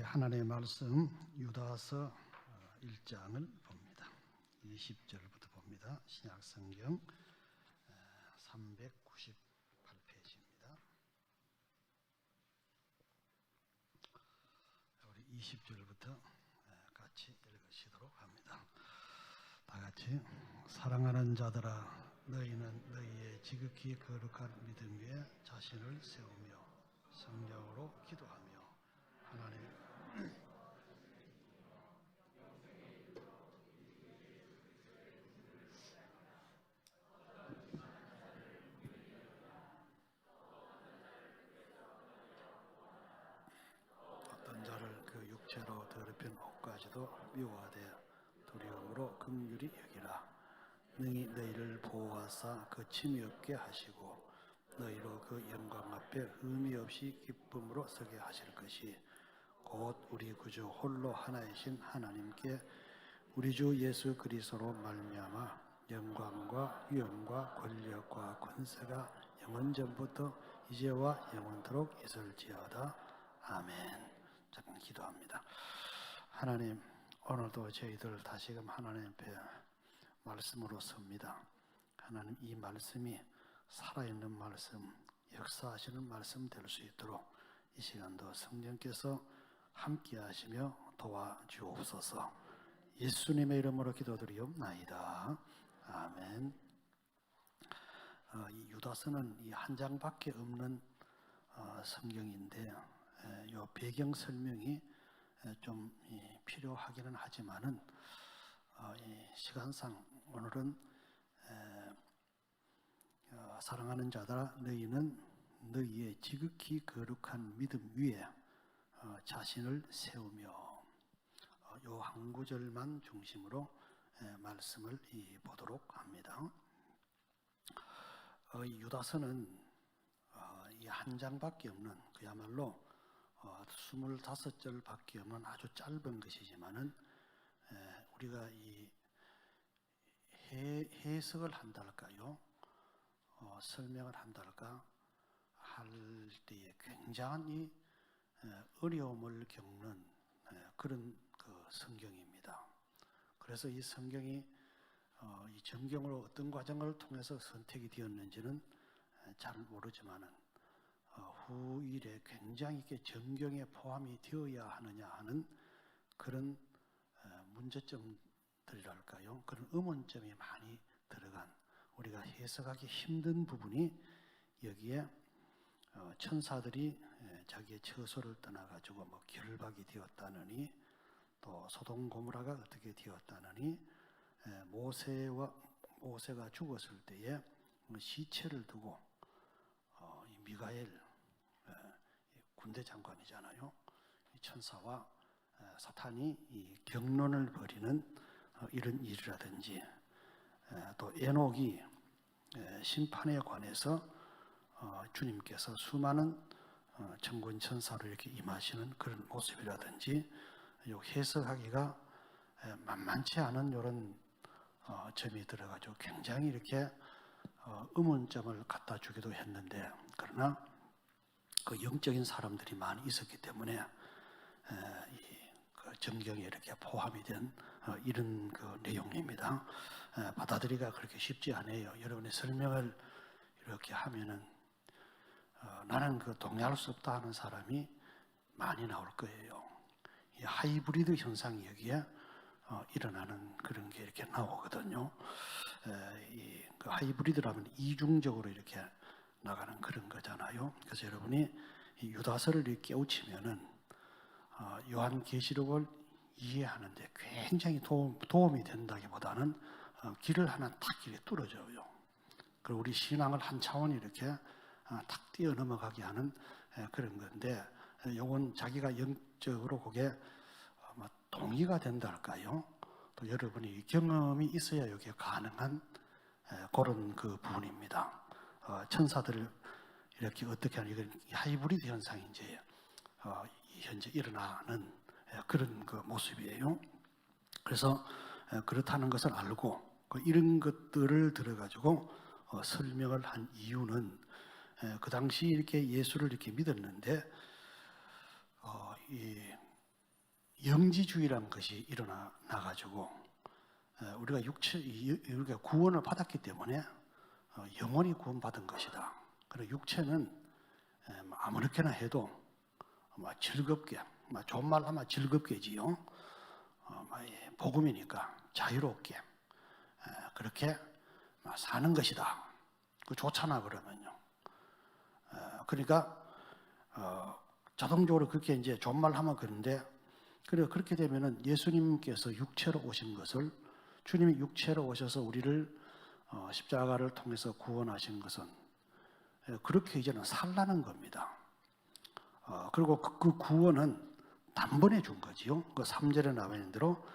하나님의 말씀 유다서 1장을 봅니다. 20절부터 봅니다. 신약성경 398페이지입니다. 우리 20절부터 같이 읽으시도록 합니다. 다 같이. 사랑하는 자들아, 너희는 너희의 지극히 거룩한 믿음 위에 자신을 세우며 성령으로 기도하며 하나님 어떤 자를 그 육체로 더럽힌 옷까지도 미워하되 두려움으로 긍휼히 여기라. 능히 너희를 보호하사 그 침이 없게 하시고 너희로 그 영광 앞에 흠이 없이 기쁨으로 서게 하실 것이 곧 우리 구주 홀로 하나이신 하나님께 우리 주 예수 그리스도로 말미암아 영광과 위엄과 권력과 권세가 영원전부터 이제와 영원토록 있을지어다. 아멘. 잠깐 기도합니다. 하나님, 오늘도 저희들 다시금 하나님 앞에 말씀으로 섭니다. 하나님, 이 말씀이 살아있는 말씀, 역사하시는 말씀 될 수 있도록 이 시간도 성령께서 함께 하시며 도와주옵소서. 예수님의 이름으로 기도드리옵나이다. 아멘. 이 유다서는 이 한 장밖에 없는 성경인데 이 배경 설명이 좀 필요하기는 하지만은 이 시간상 오늘은 사랑하는 자들아 너희는 너희의 지극히 거룩한 믿음 위에 자신을 세우며 요 한 구절만 중심으로 말씀을 보도록 합니다. 이 유다서는 이 한 장밖에 없는 그야말로 25절밖에 없는 아주 짧은 것이지만은 우리가 이 해석을 한달까요? 설명을 한달까 할 때에 굉장히 어려움을 겪는 그런 그 성경입니다. 그래서 이 성경이 이 정경으로 어떤 과정을 통해서 선택이 되었는지는 잘 모르지만은 후일에 굉장히 이렇게 정경에 포함이 되어야 하느냐 하는 그런 문제점들이랄까요? 그런 의문점이 많이 들어간 우리가 해석하기 힘든 부분이 여기에 천사들이 자기의 처소를 떠나가지고 뭐 결박이 되었다느니 또 소돔 고모라가 어떻게 되었다느니 모세가 죽었을 때에 시체를 두고 이 미가엘 군대 장관이잖아요. 이 천사와 사탄이 이 경론을 벌이는 이런 일이라든지 또 에녹이 심판에 관해서 주님께서 수많은 천군 천사로 이렇게 임하시는 그런 모습이라든지 해석하기가 만만치 않은 이런 점이 들어가지고 굉장히 이렇게 의문점을 갖다 주기도 했는데 그러나 그 영적인 사람들이 많이 있었기 때문에 그 정경에 이렇게 포함이 된 이런 그 내용입니다. 받아들이기가 그렇게 쉽지 않아요. 여러분의 설명을 이렇게 하면은 나는 그 동의할 수 없다 하는 사람이 많이 나올 거예요. 이 하이브리드 현상이 여기에 일어나는 그런 게 이렇게 나오거든요. 그 하이브리드라면 이중적으로 이렇게 나가는 그런 거잖아요. 그래서 여러분이 이 유다서를 이렇게 깨우치면은 요한계시록을 이해하는데 굉장히 도움이 된다기보다는 길을 하나 탁 이렇게 뚫어줘요. 그리고 우리 신앙을 한 차원 이렇게 탁 뛰어 넘어가게 하는 그런 건데, 요건 자기가 영적으로 그게 동의가 된다 할까요? 또 여러분이 경험이 있어야 이게 가능한 그런 그 부분입니다. 천사들을 이렇게 어떻게 하는 이건 하이브리드 현상이 이제 현재 일어나는 그런 그 모습이에요. 그래서 그렇다는 것을 알고 이런 것들을 들어가지고 설명을 한 이유는 그 당시 이렇게 예수를 이렇게 믿었는데 이 영지주의라는 것이 일어나가지고 우리가 우리가 구원을 받았기 때문에 영원히 구원받은 것이다. 그리고 육체는 아무렇게나 해도 즐겁게, 좋은 말 하면 즐겁게지요. 복음이니까 자유롭게 그렇게 사는 것이다. 그 좋잖아 그러면요. 그러니까 자동적으로 그렇게 이제 좋은 말 하면 그런데 그렇게 되면은 예수님께서 육체로 오신 것을 주님이 육체로 오셔서 우리를 십자가를 통해서 구원하신 것은 그렇게 이제는 살라는 겁니다. 그리고 그 구원은 단번에 준 거지요. 그 3절에 나와 있는 대로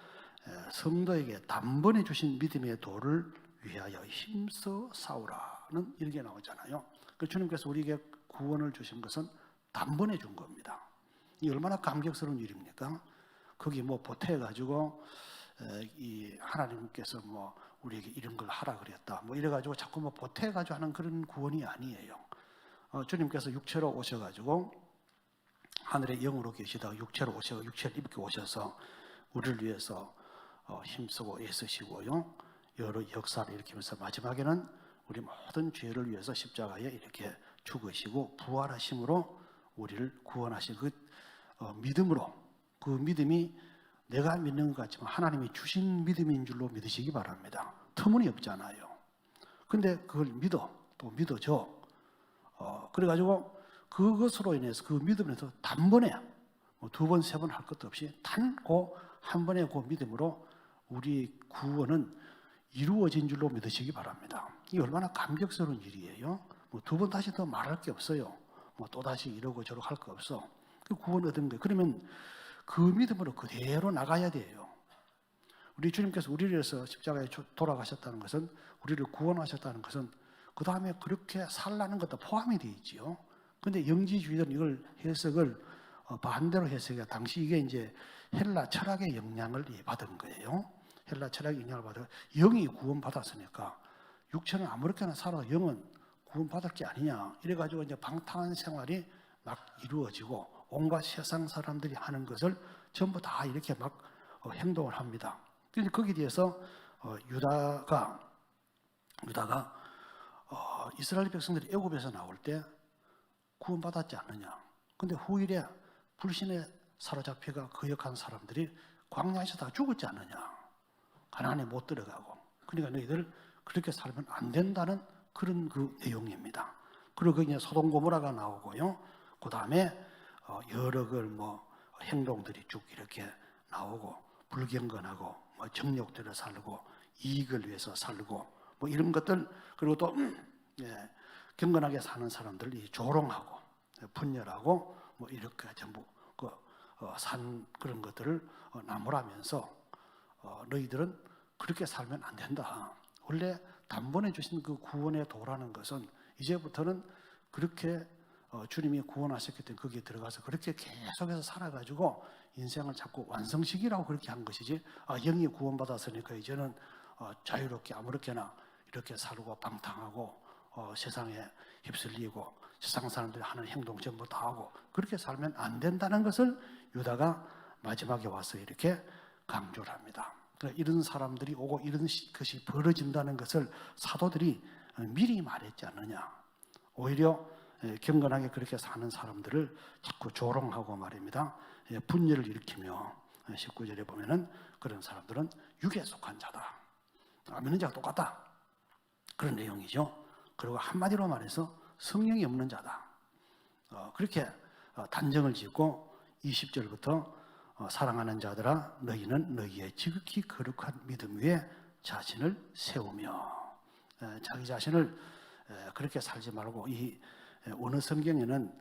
성도에게 단번에 주신 믿음의 도를 위하여 힘써 싸우라는 이렇게 나오잖아요. 그 주님께서 우리에게 구원을 주신 것은 단번에 준 겁니다. 이 얼마나 감격스러운 일입니까? 거기 뭐 보태가지고 이 하나님께서 뭐 우리에게 이런 걸 하라 그랬다 뭐 이래가지고 자꾸 뭐 보태가지고 하는 그런 구원이 아니에요. 주님께서 육체로 오셔가지고 하늘의 영으로 계시다가 육체로 오셔서 육체를 입게 오셔서 우리를 위해서 힘쓰고 애쓰시고요. 여러 역사를 일으키면서 마지막에는 우리 모든 죄를 위해서 십자가에 이렇게 죽으시고 부활하심으로 우리를 구원하신 그 믿음으로, 그 믿음이 내가 믿는 것 같지만 하나님이 주신 믿음인 줄로 믿으시기 바랍니다. 터무니없잖아요. 근데 그걸 믿어, 또 믿어줘. 그래가지고 그것으로 인해서, 그 믿음에서 단번에 두 번, 세 번 할 것도 없이 단고 한 번의 그 믿음으로 우리 구원은 이루어진 줄로 믿으시기 바랍니다. 이게 얼마나 감격스러운 일이에요. 두 번 다시 더 말할 게 없어요. 또다시 이러고 저러고 할 거 없어. 그 구원 얻은 거예요. 그러면 그 믿음으로 그대로 나가야 돼요. 우리 주님께서 우리를 위해서 십자가에 돌아가셨다는 것은, 우리를 구원하셨다는 것은 그 다음에 그렇게 살라는 것도 포함이 되어 있지요. 그런데 영지주의들은 이걸 해석을 반대로 해석해. 당시 이게 이제 헬라 철학의 영향을 받은 거예요. 헬라 철학의 영향을 받아 영이 구원받았으니까 육체는 아무렇게나 살아 영은 구원받을 게 아니냐. 이래가지고 이제 방탕한 생활이 막 이루어지고 온갖 세상 사람들이 하는 것을 전부 다 이렇게 막 행동을 합니다. 그래서 거기에 대해서 유다가 이스라엘 백성들이 애굽에서 나올 때 구원받았지 않느냐. 근데 후일에 불신에 사로잡혀가 거역한 사람들이 광야에서 다 죽었지 않느냐. 가나안에 못 들어가고. 그러니까 너희들 그렇게 살면 안 된다는 그런 그 내용입니다. 그리고 거기에 소돔 고모라가 나오고요. 그 다음에 여러 걸 행동들이 쭉 이렇게 나오고, 불경건하고 정욕대로 살고 이익을 위해서 살고 이런 것들, 그리고 또 경건하게 사는 사람들이 조롱하고 분열하고 이렇게 전부 산 그런 것들을 나무라면서 너희들은 그렇게 살면 안 된다. 원래 단번에 주신 그 구원의 도라는 것은 이제부터는 그렇게 주님이 구원하셨기 때문에 거기에 들어가서 그렇게 계속해서 살아가지고 인생을 자꾸 완성시키라고 그렇게 한 것이지, 영이 구원받았으니까 이제는 자유롭게 아무렇게나 이렇게 살고 방탕하고 세상에 휩쓸리고 세상 사람들이 하는 행동 전부 다 하고 그렇게 살면 안 된다는 것을 유다가 마지막에 와서 이렇게 강조를 합니다. 그러니까 이런 사람들이 오고 이런 것이 벌어진다는 것을 사도들이 미리 말했지 않느냐. 오히려 경건하게 그렇게 사는 사람들을 자꾸 조롱하고 말입니다. 분열을 일으키며 19절에 보면은 그런 사람들은 육에 속한 자다. 믿는 자가 똑같다. 그런 내용이죠. 그리고 한마디로 말해서 성령이 없는 자다. 그렇게 단정을 짓고 20절부터 사랑하는 자들아 너희는 너희의 지극히 거룩한 믿음 위에 자신을 세우며, 자기 자신을 그렇게 살지 말고, 이 어느 성경에는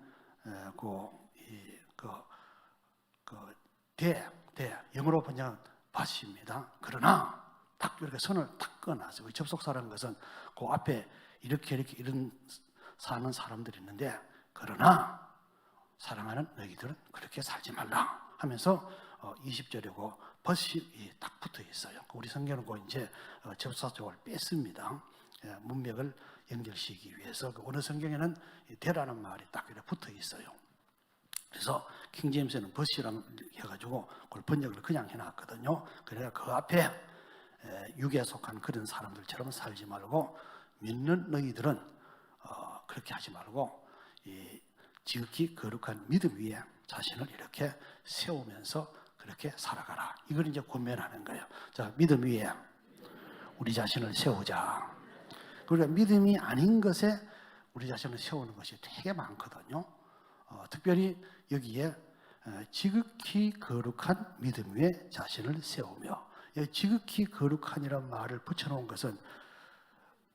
영어로 번역은 받습니다. 그러나 딱 이렇게 선을 딱 꺼놨어요. 접속사라는 것은 그 앞에 이렇게 이런 사는 사람들이 있는데, 그러나 사랑하는 너희들은 그렇게 살지 말라 하면서 20절이고 벗이 딱 붙어 있어요. 우리 성경은 이제 접사 쪽을 뺐습니다. 문맥을 연결시키기 위해서. 어느 성경에는 대라는 말이 딱 이렇게 붙어 있어요. 그래서 킹제임스는 벗이라고 해가지고 그걸 번역을 그냥 해놨거든요. 그래야 그 앞에 육에 속한 그런 사람들처럼 살지 말고, 믿는 너희들은 그렇게 하지 말고 이 지극히 거룩한 믿음 위에 자신을 이렇게 세우면서 그렇게 살아가라. 이걸 이제 권면하는 거예요. 자, 믿음 위에 우리 자신을 세우자. 그러니까 믿음이 아닌 것에 우리 자신을 세우는 것이 되게 많거든요. 특별히 여기에 지극히 거룩한 믿음 위에 자신을 세우며, 지극히 거룩한이라는 말을 붙여놓은 것은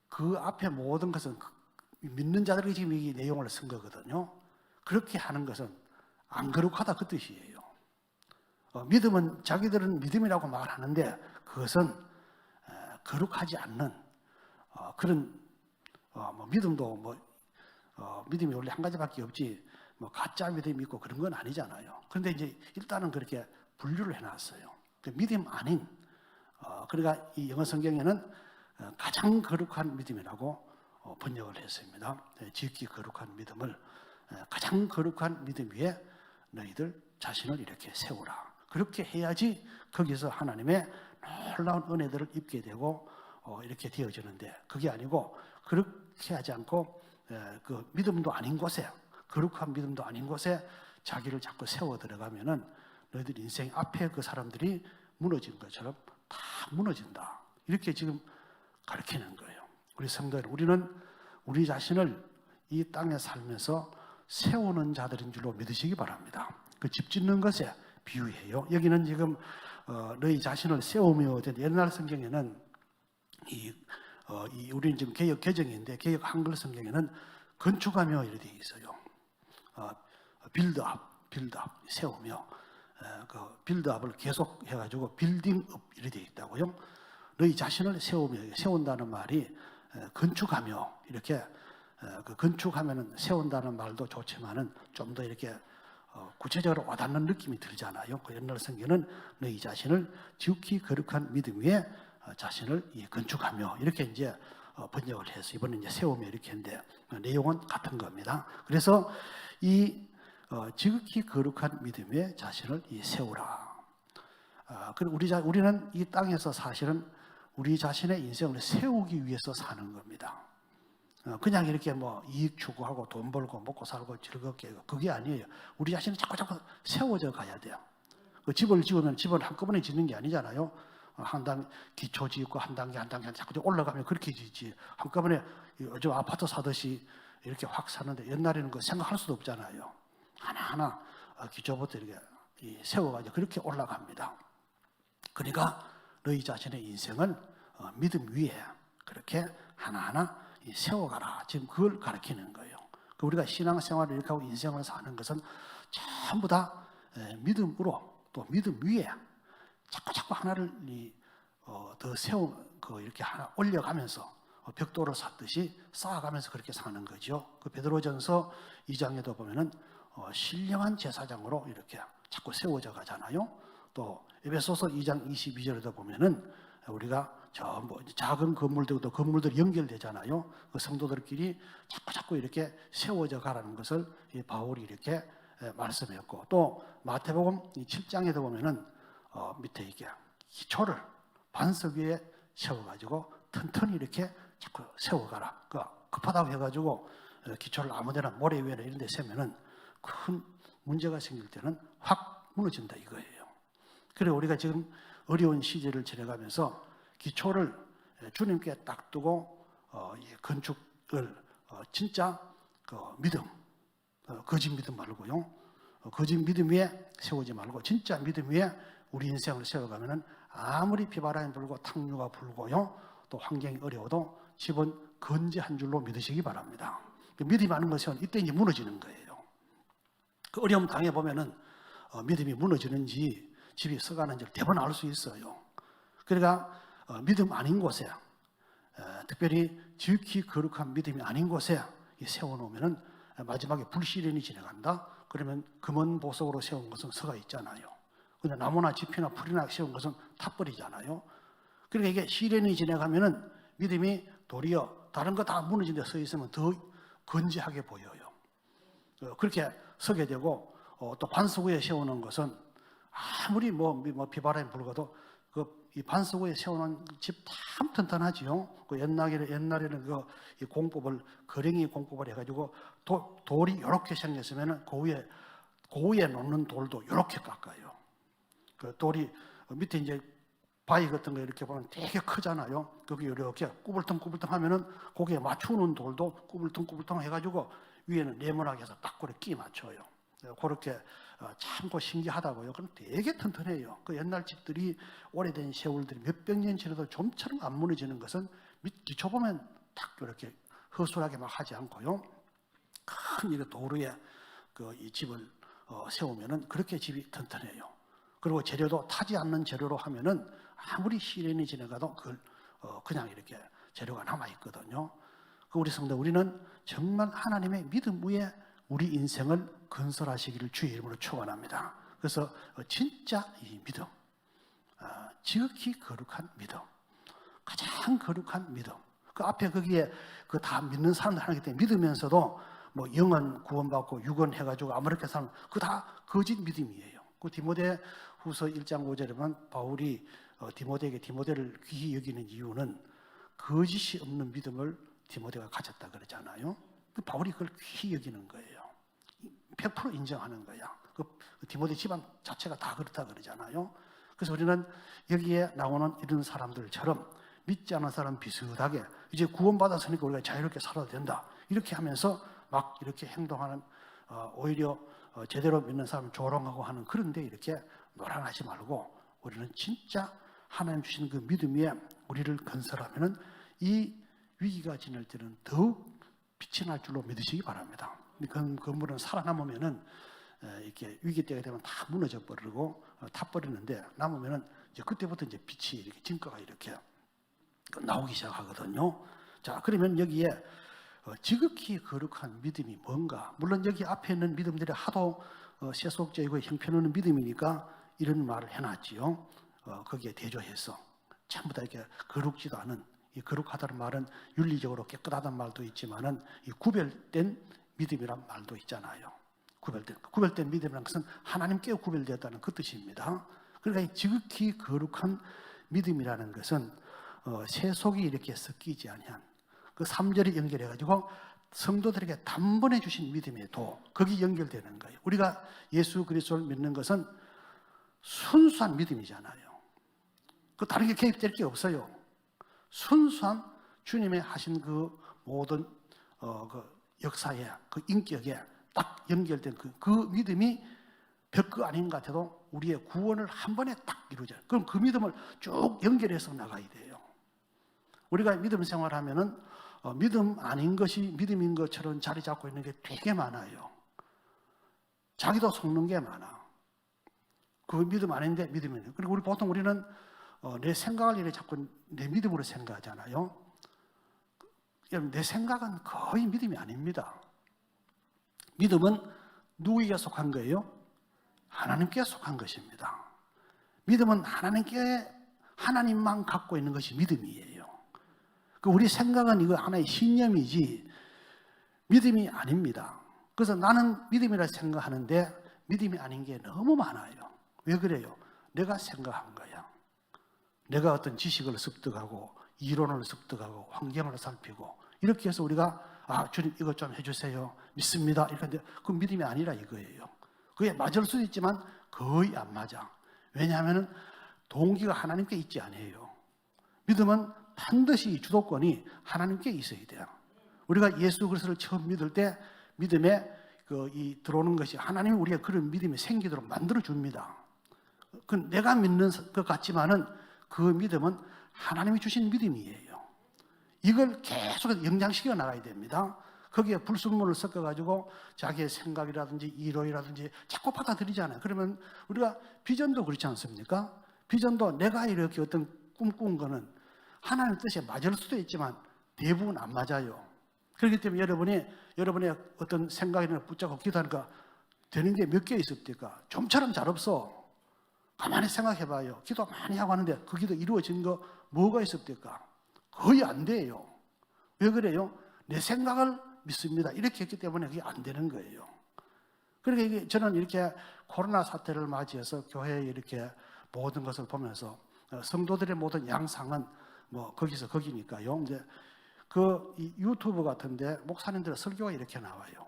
그 앞에 모든 것은 믿는 자들이 지금 이 내용을 쓴 거거든요. 그렇게 하는 것은 안 거룩하다 그 뜻이에요. 믿음은 자기들은 믿음이라고 말하는데 그것은 거룩하지 않는 그런 믿음도 믿음이 원래 한 가지밖에 없지 가짜 믿음이 있고 그런 건 아니잖아요. 그런데 이제 일단은 그렇게 분류를 해놨어요. 믿음 아닌, 그러니까 이 영어 성경에는 가장 거룩한 믿음이라고 번역을 했습니다. 지극히 거룩한 믿음을, 가장 거룩한 믿음 위에 너희들 자신을 이렇게 세우라. 그렇게 해야지 거기서 하나님의 놀라운 은혜들을 입게 되고 이렇게 되어지는데, 그게 아니고 그렇게 하지 않고 그 믿음도 아닌 곳에 거룩한 믿음도 아닌 곳에 자기를 자꾸 세워 들어가면은 너희들 인생 앞에 그 사람들이 무너진 것처럼 다 무너진다. 이렇게 지금 가르치는 거예요. 우리 성도들, 우리는 우리 자신을 이 땅에 살면서 세우는 자들인 줄로 믿으시기 바랍니다. 그 집 짓는 것에 비유해요. 여기는 지금 너희 자신을 세우며, 옛날 성경에는 우리는 지금 개역 개정인데 개역 한글 성경에는 건축하며 이렇게 되어 있어요. 빌드업 세우며, 그 빌드업을 계속 해가지고 빌딩업 이렇게 되어 있다고요. 너희 자신을 세우며, 세운다는 말이 건축하며 이렇게, 그 건축하면은 세운다는 말도 좋지만은 좀 더 이렇게 구체적으로 와닿는 느낌이 들잖아요. 그 옛날 성경은 너희 자신을 지극히 거룩한 믿음 위에 자신을 건축하며 이렇게 이제 번역을 해서 이번에 이제 세우며 이렇게 했는데 내용은 같은 겁니다. 그래서 이 지극히 거룩한 믿음 위에 자신을 세우라. 그리고 우리는 이 땅에서 사실은 우리 자신의 인생을 세우기 위해서 사는 겁니다. 그냥 이렇게 뭐 이익 추구하고 돈 벌고 먹고 살고 즐겁게, 그게 아니에요. 우리 자신이 자꾸 세워져 가야 돼요. 그 집을 지으면 집을 한꺼번에 짓는 게 아니잖아요. 한 단계 기초 짓고 한 단계 자꾸 올라가면 그렇게 짓지. 한꺼번에 요즘 아파트 사듯이 이렇게 확 사는데 옛날에는 그 생각할 수도 없잖아요. 하나하나 기초부터 이렇게 세워가지고 그렇게 올라갑니다. 그러니까 너희 자신의 인생은 믿음 위에 그렇게 하나하나 세워가라. 지금 그걸 가르치는 거예요. 우리가 신앙생활을 이렇게 하고 인생을 사는 것은 전부 다 믿음으로, 또 믿음 위에 자꾸 하나를 더 이렇게 하나 올려가면서 벽돌을 쌓듯이 쌓아가면서 그렇게 사는 거죠. 그 베드로전서 2장에도 보면은 신령한 제사장으로 이렇게 자꾸 세워져 가잖아요. 또 에베소서 2장 22절에도 보면은 우리가 작은 건물들이 연결되잖아요. 그 성도들끼리 자꾸 이렇게 세워져 가라는 것을 바울이 이렇게 말씀했고, 또 마태복음 7장에도 보면은 밑에 이게 기초를 반석 위에 세워가지고 튼튼히 이렇게 자꾸 세워가라. 그 급하다고 해가지고 기초를 아무데나 모래 위에나 이런 데 세면은 큰 문제가 생길 때는 확 무너진다 이거예요. 그리고 우리가 지금 어려운 시절을 지나가면서 기초를 주님께 딱 두고 건축을 진짜 그 믿음, 거짓 믿음 말고요. 거짓 믿음 위에 세우지 말고 진짜 믿음 위에 우리 인생을 세워가면은 아무리 비바람이 불고 탕류가 불고요, 또 환경이 어려워도 집은 건재한 줄로 믿으시기 바랍니다. 믿음이 많은 것은 이때 이제 무너지는 거예요. 그 어려움 당해 보면은 믿음이 무너지는지 집이 써가는지를 대부분 알 수 있어요. 그러니까 믿음 아닌 곳에, 특별히 지극히 거룩한 믿음이 아닌 곳에 세워놓으면은 마지막에 불시련이 지나간다. 그러면 금은 보석으로 세운 것은 서가 있잖아요. 근데 나무나 짚이나 풀이나 세운 것은 타버리잖아요. 그러니까 이게 시련이 지나가면은 믿음이 도리어 다른 거 다 무너진 데 서 있으면 더 건재하게 보여요. 그렇게 서게 되고, 또 반석 위에 세우는 것은 아무리 비바람이 불고도 이 반석 위에 세우는 집 참 튼튼하지요. 그 옛날에는 이 공법을, 거랭이 공법을 해가지고 돌이 이렇게 생겼으면은 그 위에 놓는 돌도 이렇게 깎아요. 그 돌이 밑에 이제 바위 같은 거 이렇게 보면 되게 크잖아요. 거기 이렇게 꾸불퉁꾸불퉁 하면은 거기에 맞추는 돌도 꾸불퉁꾸불퉁 해가지고 위에는 네모나게 해서 딱 그렇게 끼 맞춰요. 그렇게 참 신기하다고요. 그럼 되게 튼튼해요. 그 옛날 집들이, 오래된 세월들이 몇백 년 지나도 좀처럼 안 무너지는 것은 기초 보면 딱 이렇게 허술하게 막 하지 않고요. 큰 이거 도로 위에 이 집을 세우면은 그렇게 집이 튼튼해요. 그리고 재료도 타지 않는 재료로 하면은 아무리 시련이 지나가도 그걸 그냥 이렇게 재료가 남아 있거든요. 우리 성도, 우리는 정말 하나님의 믿음 위에 우리 인생을 건설하시기를 주의 이름으로 축원합니다. 그래서 진짜 이 믿음, 지극히 거룩한 믿음, 가장 거룩한 믿음. 그 앞에 거기에 그 다 믿는 사람들 하기 때문에 믿으면서도 뭐 영은 구원받고 육은 해가지고 아무렇게 사는 그 다 거짓 믿음이에요. 그 디모데후서 1장 5절에 보면 바울이 디모데를 귀히 여기는 이유는 거짓이 없는 믿음을 디모데가 가졌다 그러잖아요. 바울이 그걸 귀히 여기는 거예요. 100% 인정하는 거야. 그 디모데 집안 자체가 다 그렇다 그러잖아요. 그래서 우리는 여기에 나오는 이런 사람들처럼 믿지 않은 사람 비슷하게 이제 구원받았으니까 우리가 자유롭게 살아도 된다. 이렇게 하면서 막 이렇게 행동하는 오히려 제대로 믿는 사람을 조롱하고 하는 그런데 이렇게 노란하지 말고 우리는 진짜 하나님 주신 그 믿음 위에 우리를 건설하면은 이 위기가 지날 때는 더욱 빛이 날 줄로 믿으시기 바랍니다. 그 건물은 살아남으면은 이렇게 위기 때가 되면 다 무너져 버리고 타버리는데 남으면은 이제 그때부터 이제 빛이 이렇게 진가가 이렇게 나오기 시작하거든요. 자, 그러면 여기에 지극히 거룩한 믿음이 뭔가? 물론 여기 앞에 있는 믿음들이 하도 세속적이고 형편없는 믿음이니까 이런 말을 해놨지요. 거기에 대조해서 전부 다 이렇게 거룩지도 않은, 이 거룩하다는 말은 윤리적으로 깨끗하다는 말도 있지만은 이 구별된 믿음이란 말도 있잖아요. 구별된 믿음이라는 것은 하나님께 구별되었다는 그 뜻입니다. 그러니까 지극히 거룩한 믿음이라는 것은 세속이 이렇게 섞이지 아니한 그 3절이 연결해가지고 성도들에게 단번에 주신 믿음에도 거기 연결되는 거예요. 우리가 예수 그리스도를 믿는 것은 순수한 믿음이잖아요. 그 다른 게 개입될 게 없어요. 순수한 주님의 하신 그 모든 그 역사에 그 인격에 딱 연결된 그 믿음이 별거 아닌 것 같아도 우리의 구원을 한 번에 딱 이루어져요. 그럼 그 믿음을 쭉 연결해서 나가야 돼요. 우리가 믿음 생활하면은 믿음 아닌 것이 믿음인 것처럼 자리 잡고 있는 게 되게 많아요. 자기도 속는 게 많아. 그 믿음 아닌데 믿음이에요. 그리고 보통 우리는 내 생각을 이렇게 자꾸 내 믿음으로 생각하잖아요. 여러분, 내 생각은 거의 믿음이 아닙니다. 믿음은 누구에게 속한 거예요? 하나님께 속한 것입니다. 믿음은 하나님만 갖고 있는 것이 믿음이에요. 우리 생각은 이거 하나의 신념이지 믿음이 아닙니다. 그래서 나는 믿음이라 생각하는데 믿음이 아닌 게 너무 많아요. 왜 그래요? 내가 생각한 거야. 내가 어떤 지식을 습득하고 이론을 습득하고 환경을 살피고 이렇게 해서 우리가 주님 이것 좀 해주세요. 믿습니다. 이렇게 하는데 그 믿음이 아니라 이거예요. 그게 맞을 수도 있지만 거의 안 맞아. 왜냐하면 동기가 하나님께 있지 않아요. 믿음은 반드시 주도권이 하나님께 있어야 돼요. 우리가 예수 그리스도를 처음 믿을 때 믿음에 들어오는 것이 하나님이 우리가 그런 믿음이 생기도록 만들어 줍니다. 그 내가 믿는 것 같지만은 그 믿음은 하나님이 주신 믿음이에요. 이걸 계속 영장시켜 나가야 됩니다. 거기에 불순물을 섞어가지고 자기의 생각이라든지 이론이라든지 자꾸 받아들이잖아요. 그러면 우리가 비전도 그렇지 않습니까? 비전도 내가 이렇게 어떤 꿈꾼 거는 하나님의 뜻에 맞을 수도 있지만 대부분 안 맞아요. 그렇기 때문에 여러분의 어떤 생각이나 붙잡고 기도하니까 되는 게 몇 개 있습니까? 좀처럼 잘 없어. 가만히 생각해봐요. 기도 많이 하고 하는데 그 기도 이루어진 거 뭐가 있습니까? 거의 안 돼요. 왜 그래요? 내 생각을 믿습니다. 이렇게 했기 때문에 그게 안 되는 거예요. 그러니까 저는 이렇게 코로나 사태를 맞이해서 교회에 이렇게 모든 것을 보면서 성도들의 모든 양상은 뭐 거기서 거기니까요. 이제 이 유튜브 같은데 목사님들의 설교가 이렇게 나와요.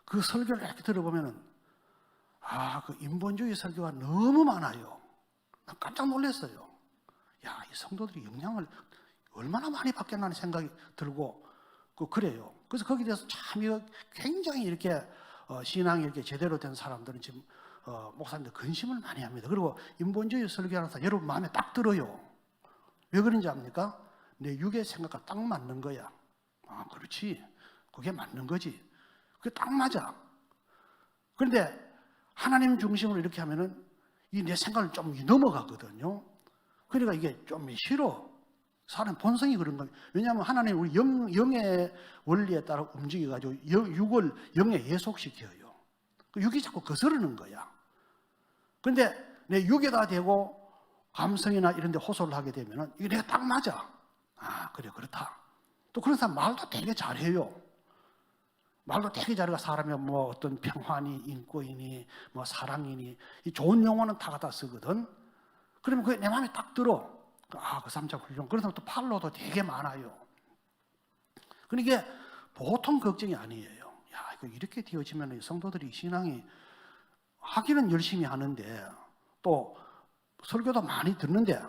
그 설교를 이렇게 들어보면은 그 인본주의 설교가 너무 많아요. 난 깜짝 놀랐어요. 야, 이 성도들이 영향을 얼마나 많이 받겠나 하는 생각이 들고 그래요. 그래서 거기에 대해서 참 이거 굉장히 이렇게 신앙이 이렇게 제대로 된 사람들은 지금 목사님들 근심을 많이 합니다. 그리고 인본주의 설교하는 사람 여러분 마음에 딱 들어요. 왜 그런지 압니까? 내 육의 생각과 딱 맞는 거야. 그렇지. 그게 맞는 거지. 그게 딱 맞아. 그런데 하나님 중심으로 이렇게 하면은 이 내 생각을 좀 넘어가거든요. 그러니까 이게 좀 싫어. 사람 본성이 그런 거예요. 왜냐하면 하나님 우리 영의 원리에 따라 움직여가지고 육을 영에 예속시켜요. 육이 자꾸 거스르는 거야. 그런데 내 육에다 대고 감성이나 이런 데 호소를 하게 되면은 이게 내가 딱 맞아. 그래, 그렇다. 또 그런 사람 말도 되게 잘해요. 말도 되게 잘해가 사람이 뭐 어떤 평화니, 인권이니, 뭐 사랑이니, 이 좋은 용어는 다 갖다 쓰거든. 그러면 그게 내 마음에 딱 들어. 그 사람 참 훌륭. 그런 사람 또 팔로도 되게 많아요. 그러니까 이게 보통 걱정이 아니에요. 야, 이렇게 되어지면 성도들이 신앙이 하기는 열심히 하는데 또 설교도 많이 듣는데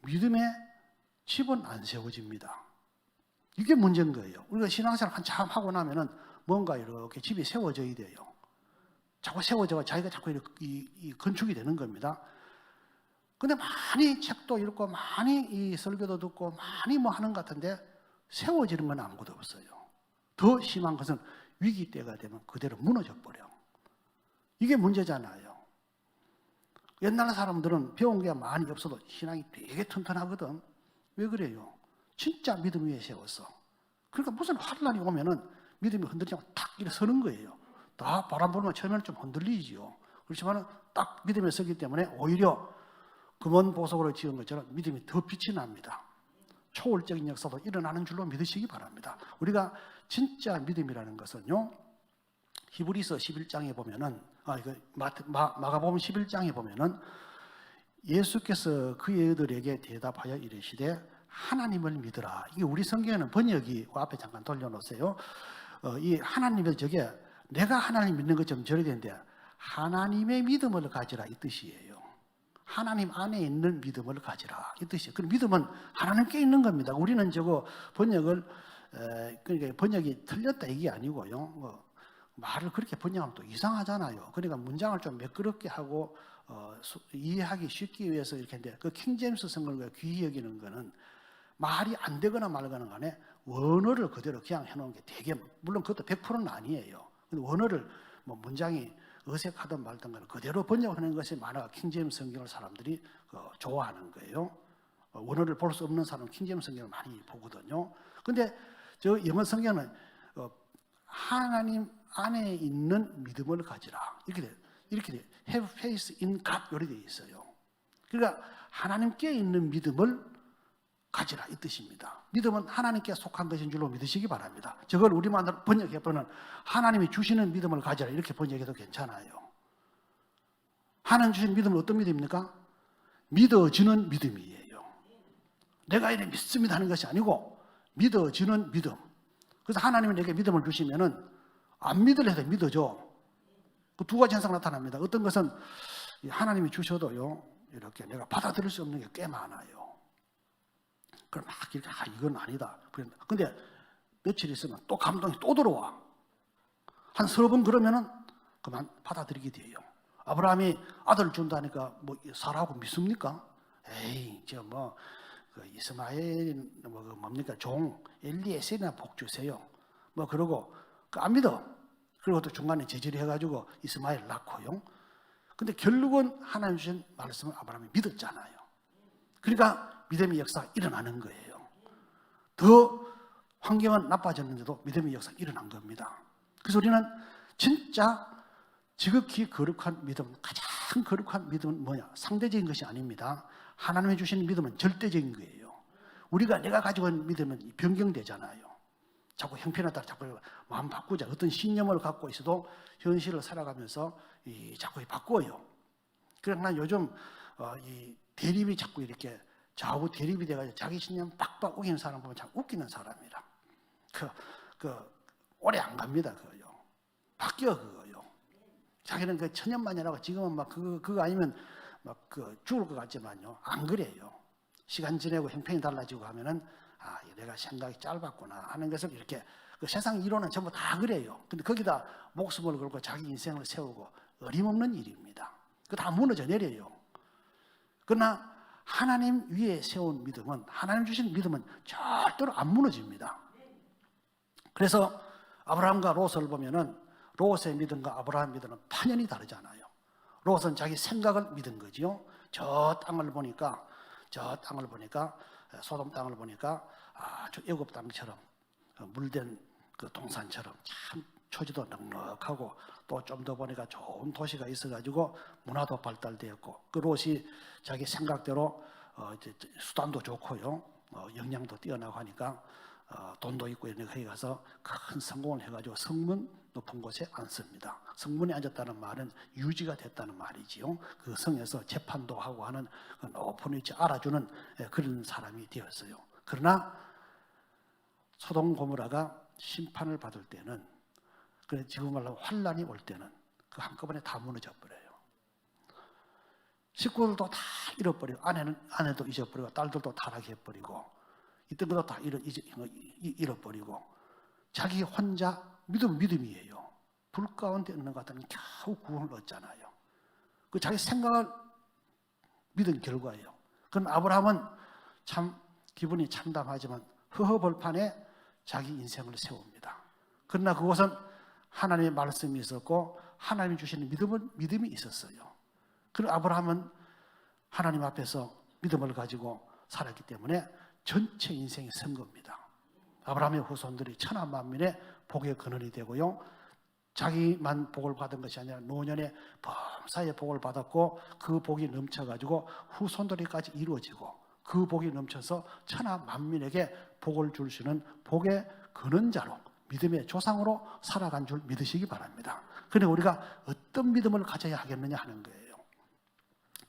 믿음의 집은 안 세워집니다. 이게 문제인 거예요. 우리가 신앙생활 한참 하고 나면은 뭔가 이렇게 집이 세워져야 돼요. 자꾸 세워져가 자기가 자꾸 이 건축이 되는 겁니다. 근데 많이 책도 읽고 많이 이 설교도 듣고 많이 뭐 하는 것 같은데 세워지는 건 아무것도 없어요. 더 심한 것은 위기 때가 되면 그대로 무너져 버려. 이게 문제잖아요. 옛날 사람들은 배운 게 많이 없어도 신앙이 되게 튼튼하거든. 왜 그래요? 진짜 믿음 위에 세웠어. 그러니까 무슨 환란이 오면은 믿음이 흔들리지 않고 탁 이렇게 서는 거예요. 다 바람 불면 처음에는 좀 흔들리지요. 그렇지만 딱 믿음에 서기 때문에 오히려 금원 보석으로 지은 것처럼 믿음이 더 빛이 납니다. 초월적인 역사도 일어나는 줄로 믿으시기 바랍니다. 우리가 진짜 믿음이라는 것은요, 히브리서 11장에 보면은, 마가복음 11장에 보면은 예수께서 그들에게 대답하여 이르시되 하나님을 믿으라. 이게 우리 성경에는 번역이 그 앞에 잠깐 돌려놓으세요. 이 하나님의 저게 내가 하나님 믿는 것처럼 저래야 되는데 하나님의 믿음을 가지라 이 뜻이에요. 하나님 안에 있는 믿음을 가지라 이 뜻이에요. 그 믿음은 하나님께 있는 겁니다. 우리는 저거 번역을 그러니까 번역이 틀렸다 이게 아니고요. 말을 그렇게 번역하면 또 이상하잖아요. 그러니까 문장을 좀 매끄럽게 하고 이해하기 쉽기 위해서 이렇게 했는데 그 킹제임스 성경을 귀히 여기는 거는 말이 안 되거나 말거나 간에 원어를 그대로 그냥 해놓은 게 되게, 물론 그것도 100%는 아니에요. 근데 원어를 뭐 문장이 어색하든 말든 간에 그대로 번역하는 것이 많아 킹제임스 성경을 사람들이 좋아하는 거예요. 원어를 볼 수 없는 사람은 킹제임스 성경을 많이 보거든요. 근데 저 영어 성경은 하나님 안에 있는 믿음을 가지라 이렇게 돼. Have faith in God 이렇게 돼 있어요. 그러니까 하나님께 있는 믿음을 가지라 이 뜻입니다. 믿음은 하나님께 속한 것인 줄로 믿으시기 바랍니다. 저걸 우리만 번역해보면 하나님이 주시는 믿음을 가지라 이렇게 번역해도 괜찮아요. 하나님 주시는 믿음은 어떤 믿음입니까? 믿어지는 믿음이에요. 내가 이래 믿습니다 하는 것이 아니고 믿어지는 믿음. 그래서 하나님이 내게 믿음을 주시면은 안 믿으려 해도 믿어줘. 그 두 가지 현상 나타납니다. 어떤 것은 하나님이 주셔도요, 이렇게 내가 받아들일 수 없는 게 꽤 많아요. 그럼 막 이렇게 이건 아니다. 근데 며칠 있으면 또 감동이 또 들어와. 한 3번 그러면은 그만 받아들이게 돼요. 아브라함이 아들 준다니까 뭐 사라고 믿습니까? 에이, 그 이스마엘 뭡니까 종 엘리에셀이나 복 주세요. 뭐 그러고 안 믿어. 그리고 또 중간에 제지를 해가지고 이스마엘 낳고요. 근데 결국은 하나님 주신 말씀을 아브라함이 믿었잖아요. 그러니까 믿음의 역사가 일어나는 거예요. 더 환경은 나빠졌는데도 믿음의 역사가 일어난 겁니다. 그래서 우리는 진짜 지극히 거룩한 믿음, 가장 거룩한 믿음은 뭐냐? 상대적인 것이 아닙니다. 하나님이 주신 믿음은 절대적인 거예요. 내가 가지고 있는 믿음은 변경되잖아요. 자꾸 형편에 따라 자꾸 마음 바꾸자. 어떤 신념을 갖고 있어도 현실을 살아가면서 자꾸 바꿔요. 그래서 난 요즘 이 대립이 자꾸 이렇게 좌우 대립이 돼가지고 자기 신념 빡빡 우기는 사람 보면 참 웃기는 사람이라. 오래 안 갑니다, 그거요. 바뀌어, 그거요. 자기는 그 천년만년하고 지금은 막 그거 아니면 막 죽을 것 같지만요. 안 그래요. 시간 지내고 형편이 달라지고 하면은 내가 생각이 짧았구나 하는 것을 이렇게 그 세상 이론은 전부 다 그래요. 근데 거기다 목숨을 걸고 자기 인생을 세우고 어림없는 일입니다. 그거 다 무너져 내려요. 그러나 하나님 위에 세운 믿음은, 하나님 주신 믿음은 절대로 안 무너집니다. 그래서 아브라함과 롯을 보면은 롯의 믿음과 아브라함의 믿음은 판연이 다르잖아요. 롯은 자기 생각을 믿은 거지요. 저 땅을 보니까 소돔 땅을 보니까 저 애굽 땅처럼 물된 그 동산처럼 참 초지도 넉넉하고 또 좀 더 보니까 좋은 도시가 있어가지고 문화도 발달되었고 그 롯이 자기 생각대로 수단도 좋고요, 역량도 뛰어나고 하니까 돈도 있고 이런 거기 가서 큰 성공을 해가지고 성문 높은 곳에 앉습니다. 성문에 앉았다는 말은 유지가 됐다는 말이지요. 그 성에서 재판도 하고 하는 그 높은 위치 알아주는 그런 사람이 되었어요. 그러나 소돔 고모라가 심판을 받을 때는 그래 지금 말로 환란이 올 때는 그 한꺼번에 다 무너져 버려요. 식구들도 다 잃어버리고 아내도 잊어버리고 딸들도 타락해버리고 있던 것도 다 잃어버리고 자기 혼자 믿음이에요. 불 가운데 있는 것 같다는 겨우 구원을 얻잖아요. 그 자기 생각을 믿은 결과예요. 그럼 아브라함은 참 기분이 참담하지만 허허벌판에 자기 인생을 세웁니다. 그러나 그것은 하나님의 말씀이 있었고 하나님이 주시는 믿음이 있었어요. 그리고 아브라함은 하나님 앞에서 믿음을 가지고 살았기 때문에 전체 인생이 선 겁니다. 아브라함의 후손들이 천하 만민의 복의 근원이 되고요. 자기만 복을 받은 것이 아니라 노년의 범사의 복을 받았고 그 복이 넘쳐가지고 후손들이까지 이루어지고 그 복이 넘쳐서 천하 만민에게 복을 줄 수 있는 복의 근원자로 믿음의 조상으로 살아간 줄 믿으시기 바랍니다. 그런데 우리가 어떤 믿음을 가져야 하겠느냐 하는 거예요.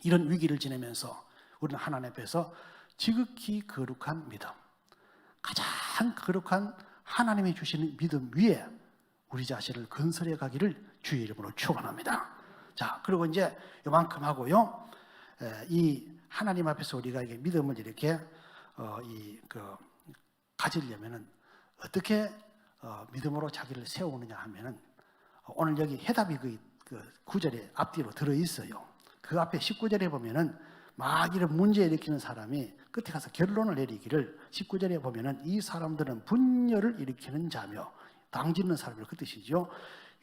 이런 위기를 지내면서 우리는 하나님 앞에서 지극히 거룩한 믿음, 가장 거룩한 하나님이 주시는 믿음 위에 우리 자신을 건설해 가기를 주의 이름으로 축원합니다. 자, 그리고 이제 요만큼 하고요. 이 하나님 앞에서 우리가 이게 믿음을 이렇게 가지려면은 어떻게 믿음으로 자기를 세우느냐 하면은 오늘 여기 해답이 그 9절에 앞뒤로 들어 있어요. 그 앞에 19절에 보면은 막 이런 문제 일으키는 사람이 끝에 가서 결론을 내리기를 19절에 보면은 이 사람들은 분열을 일으키는 자며 당짓는 사람을 그 뜻이죠.